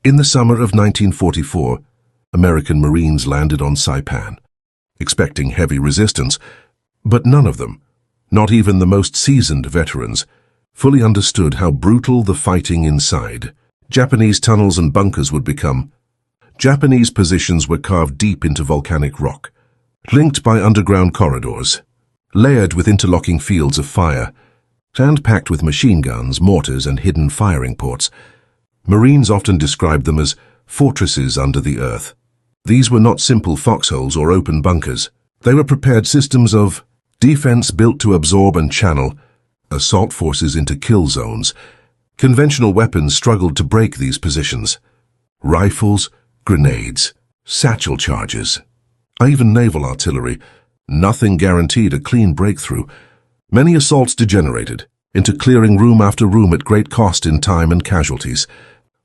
In the summer of 1944, American Marines landed on Saipan, expecting heavy resistance, but none of them, not even the most seasoned veterans, fully understood how brutal the fighting inside Japanese tunnels and bunkers would become. Japanese positions were carved deep into volcanic rock, linked by underground corridors, layered with interlocking fields of fire, and packed with machine guns, mortars, and hidden firing ports. Marines often described them as fortresses under the earth. These were not simple foxholes or open bunkers. They were prepared systems of defense built to absorb and channel assault forces into kill zones. Conventional weapons struggled to break these positions. Rifles, grenades, satchel charges, even naval artillery. Nothing guaranteed a clean breakthrough. Many assaults degenerated into clearing room after room at great cost in time and casualties.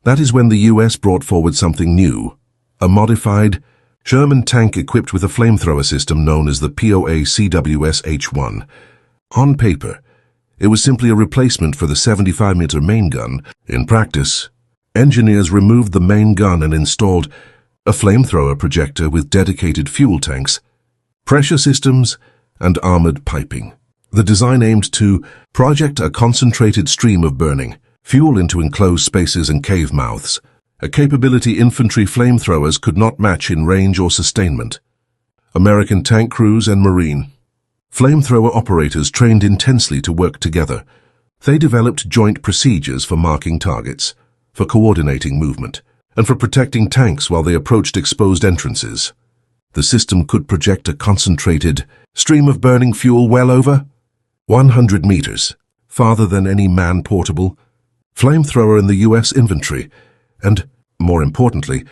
That is when the US brought forward something new, a modified Sherman tank equipped with a flamethrower system known as the POA-CWS-H1. On paper, it was simply a replacement for the 75-meter main gun. In practice, engineers removed the main gun and installed a flamethrower projector with dedicated fuel tanks, pressure systems, and armored piping. The design aimed to project a concentrated stream of burning fuel into enclosed spaces and cave mouths, a capability infantry flamethrowers could not match in range or sustainment. American tank crews and Marine flamethrower operators trained intensely to work together. They developed joint procedures for marking targets, for coordinating movement, and for protecting tanks while they approached exposed entrances. The system could project a concentrated stream of burning fuel well over 100 meters, farther than any man-portable flamethrower in the US infantry, and, more importantly,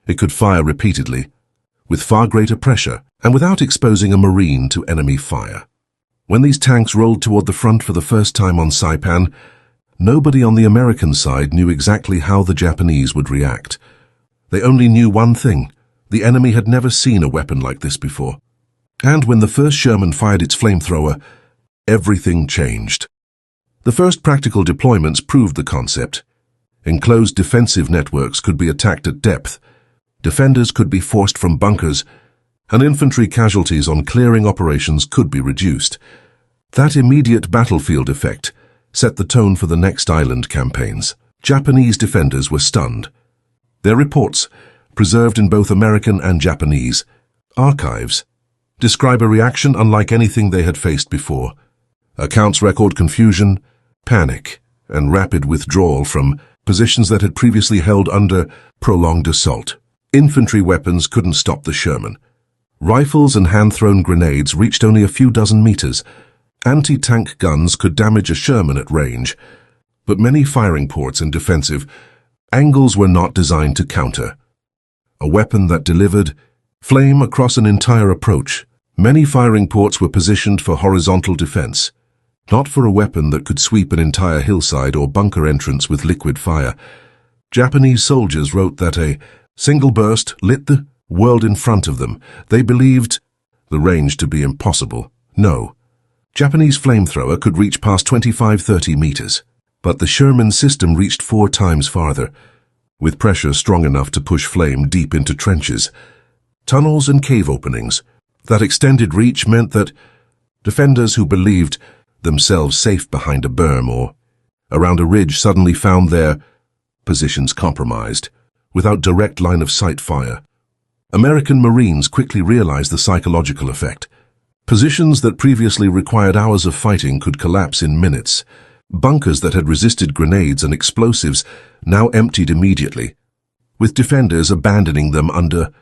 it could fire repeatedly, with far greater pressure and without exposing a Marine to enemy fire. When these tanks rolled toward the front for the first time on Saipan, nobody on the American side knew exactly how the Japanese would react. They only knew one thing: the enemy had never seen a weapon like this before. And when the first Sherman fired its flamethrower, everything changed. The first practical deployments proved the concept. Enclosed defensive networks could be attacked at depth, defenders could be forced from bunkers, and infantry casualties on clearing operations could be reduced. That immediate battlefield effect set the tone for the next island campaigns. Japanese defenders were stunned. Their reports, preserved in both American and Japanese archives, describe a reaction unlike anything they had faced before. Accounts record confusion, panic, and rapid withdrawal from positions that had previously held under prolonged assault. Infantry weapons couldn't stop the Sherman. Rifles and hand-thrown grenades reached only a few dozen meters. Anti-tank guns could damage a Sherman at range, but many firing ports and defensive angles were not designed to counter. A weapon that delivered flame across an entire approach. Many firing ports were positioned for horizontal defense, not for a weapon that could sweep an entire hillside or bunker entrance with liquid fire. Japanese soldiers wrote that a single burst lit the world in front of them. They believed the range to be impossible. No. Japanese flamethrower could reach past 25-30 meters, but the Sherman system reached 4 times farther, with pressure strong enough to push flame deep into trenches, tunnels and cave openings. That extended reach meant that defenders who believed themselves safe behind a berm or around a ridge suddenly found their positions compromised, without direct line-of-sight fire. American Marines quickly realized the psychological effect. Positions that previously required hours of fighting could collapse in minutes. Bunkers that had resisted grenades and explosives now emptied immediately, with defenders abandoning them under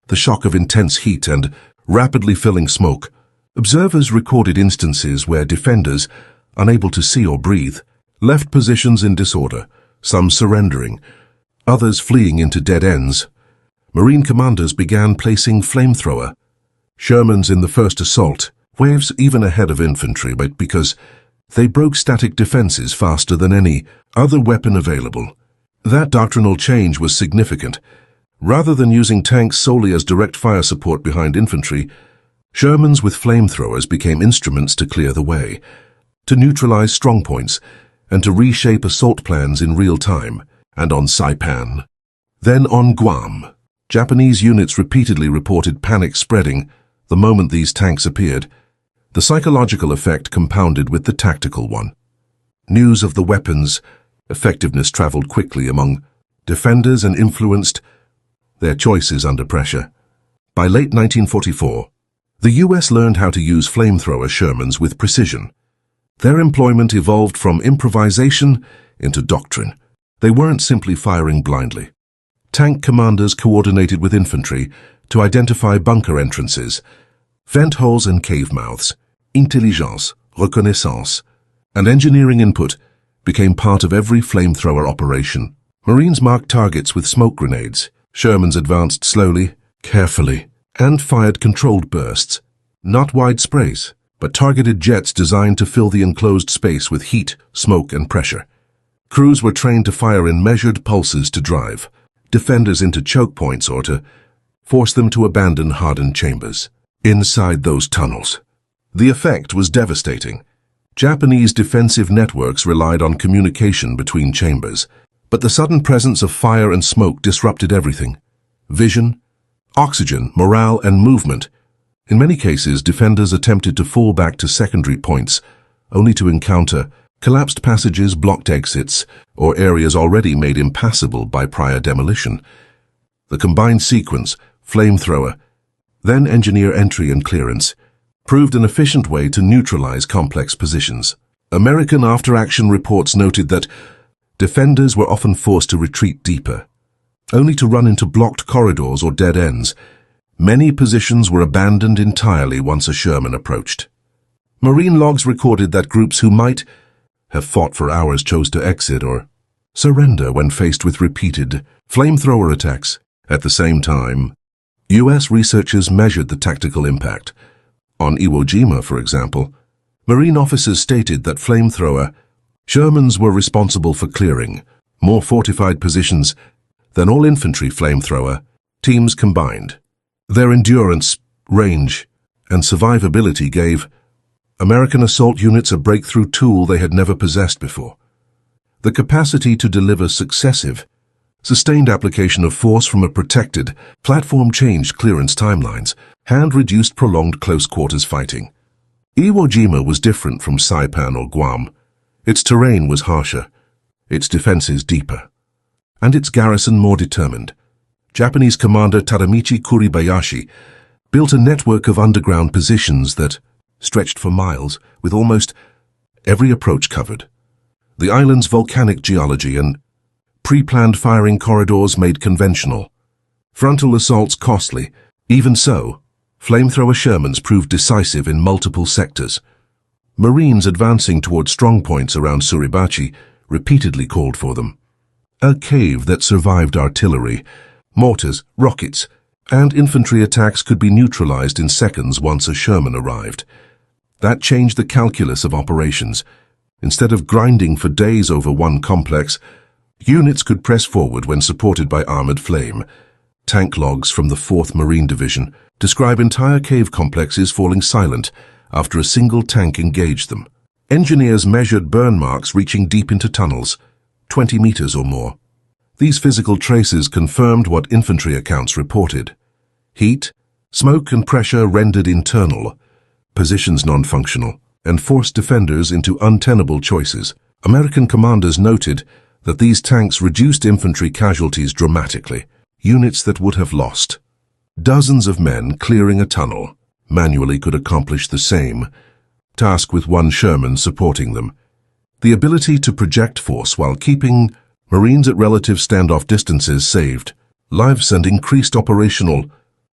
the shock of intense heat and rapidly filling smoke. Observers recorded instances where defenders, unable to see or breathe, left positions in disorder, some surrendering, others fleeing into dead ends. Marine commanders began placing flamethrower Shermans in the first assault, waves even ahead of infantry, but because they broke static defenses faster than any other weapon available. That doctrinal change was significant. Rather than using tanks solely as direct fire support behind infantry, Shermans with flamethrowers became instruments to clear the way, to neutralize strongpoints, and to reshape assault plans in real time. And on Saipan, Then on Guam, Japanese units repeatedly reported panic spreading the moment these tanks appeared. The psychological effect compounded with the tactical one. News of the weapons' effectiveness traveled quickly among defenders and influenced their choices under pressure. By late 1944, the U.S. learned how to use flamethrower Shermans with precision. Their employment evolved from improvisation into doctrine. They weren't simply firing blindly. Tank commanders coordinated with infantry to identify bunker entrances, vent holes and cave mouths. Intelligence, reconnaissance, and engineering input became part of every flamethrower operation. Marines marked targets with smoke grenades. Shermans advanced slowly, carefully, and fired controlled bursts. Not wide sprays, but targeted jets designed to fill the enclosed space with heat, smoke, and pressure. Crews were trained to fire in measured pulses to drive defenders into choke points or to force them to abandon hardened chambers. Inside those tunnels, the effect was devastating. Japanese defensive networks relied on communication between chambers, but the sudden presence of fire and smoke disrupted everything. Vision, oxygen, morale, and movement. In many cases, defenders attempted to fall back to secondary points, only to encounter collapsed passages, blocked exits, or areas already made impassable by prior demolition. The combined sequence, flamethrower, then engineer entry and clearance, proved an efficient way to neutralize complex positions. American after-action reports noted that defenders were often forced to retreat deeper, only to run into blocked corridors or dead ends. Many positions were abandoned entirely once a Sherman approached. Marine logs recorded that groups who might have fought for hours chose to exit or surrender when faced with repeated flamethrower attacks. At the same time, U.S. researchers measured the tactical impact. On Iwo Jima, for example, Marine officers stated that flamethrower Shermans were responsible for clearing more fortified positions than all infantry flamethrower teams combined. Their endurance, range, and survivability gave American assault units a breakthrough tool they had never possessed before. The capacity to deliver successive, sustained application of force from a protected platform changed clearance timelines and reduced prolonged close-quarters fighting. Iwo Jima was different from Saipan or Guam. Its terrain was harsher, its defenses deeper, and its garrison more determined. Japanese commander Tadamichi Kuribayashi built a network of underground positions that stretched for miles, with almost every approach covered. The island's volcanic geology and pre-planned firing corridors made conventional frontal assaults costly. Even so, flamethrower Shermans proved decisive in multiple sectors. Marines advancing toward strongpoints around Suribachi repeatedly called for them. A cave that survived artillery, mortars, rockets, and infantry attacks could be neutralized in seconds once a Sherman arrived. That changed the calculus of operations. Instead of grinding for days over one complex, units could press forward when supported by armored flame. Tank logs from the 4th Marine Division describe entire cave complexes falling silent after a single tank engaged them. Engineers measured burn marks reaching deep into tunnels, 20 meters or more. These physical traces confirmed what infantry accounts reported. Heat, smoke, and pressure rendered internal positions non-functional and forced defenders into untenable choices. American commanders noted that these tanks reduced infantry casualties dramatically, units that would have lost dozens of men clearing a tunnel manually could accomplish the same task with one Sherman supporting them. The ability to project force while keeping Marines at relative standoff distances saved lives and increased operational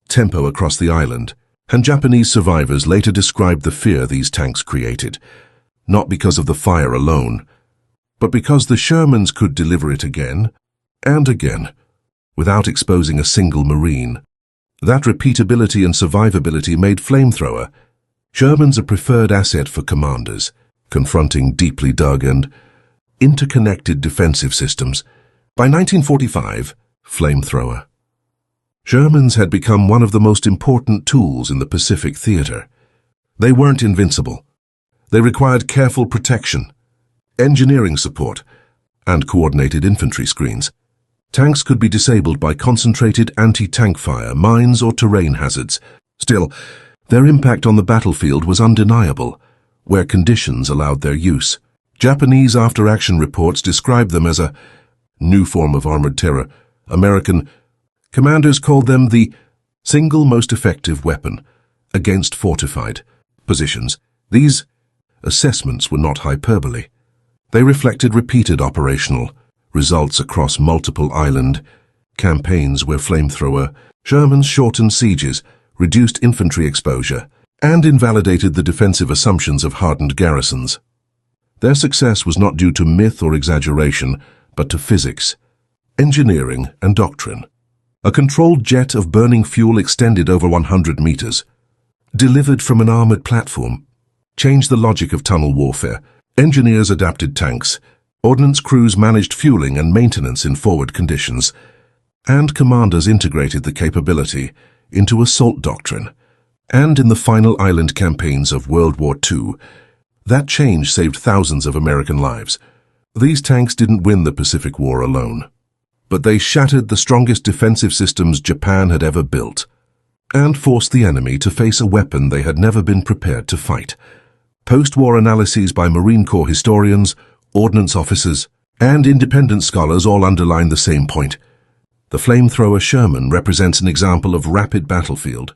tempo across the island, and Japanese survivors later described the fear these tanks created, not because of the fire alone, but because the Shermans could deliver it again and again, without exposing a single Marine. That repeatability and survivability made flamethrower Shermans a preferred asset for commanders, confronting deeply dug and interconnected defensive systems. By 1945, flamethrower Shermans had become one of the most important tools in the Pacific theater. They weren't invincible. They required careful protection, engineering support, and coordinated infantry screens. Tanks could be disabled by concentrated anti-tank fire, mines, or terrain hazards. Still, their impact on the battlefield was undeniable, where conditions allowed their use. Japanese after-action reports described them as a new form of armored terror. American commanders called them the single most effective weapon against fortified positions. These assessments were not hyperbole. They reflected repeated operational results across multiple island campaigns where Flamethrower, Sherman's shortened sieges, reduced infantry exposure, and invalidated the defensive assumptions of hardened garrisons. Their success was not due to myth or exaggeration, but to physics, engineering, and doctrine. A controlled jet of burning fuel extended over 100 meters, delivered from an armored platform, changed the logic of tunnel warfare. Engineers adapted tanks, ordnance crews managed fueling and maintenance in forward conditions, and commanders integrated the capability into assault doctrine. And in the final island campaigns of World War II, that change saved thousands of American lives. These tanks didn't win the Pacific War alone, but they shattered the strongest defensive systems Japan had ever built, and forced the enemy to face a weapon they had never been prepared to fight. Post-war analyses by Marine Corps historians, ordnance officers, and independent scholars all underline the same point. The Flamethrower Sherman represents an example of rapid battlefield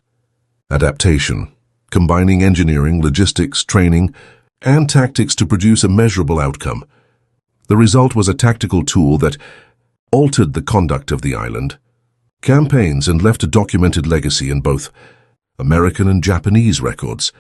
adaptation, combining engineering, logistics, training, and tactics to produce a measurable outcome. The result was a tactical tool that altered the conduct of the island campaigns and left a documented legacy in both American and Japanese records.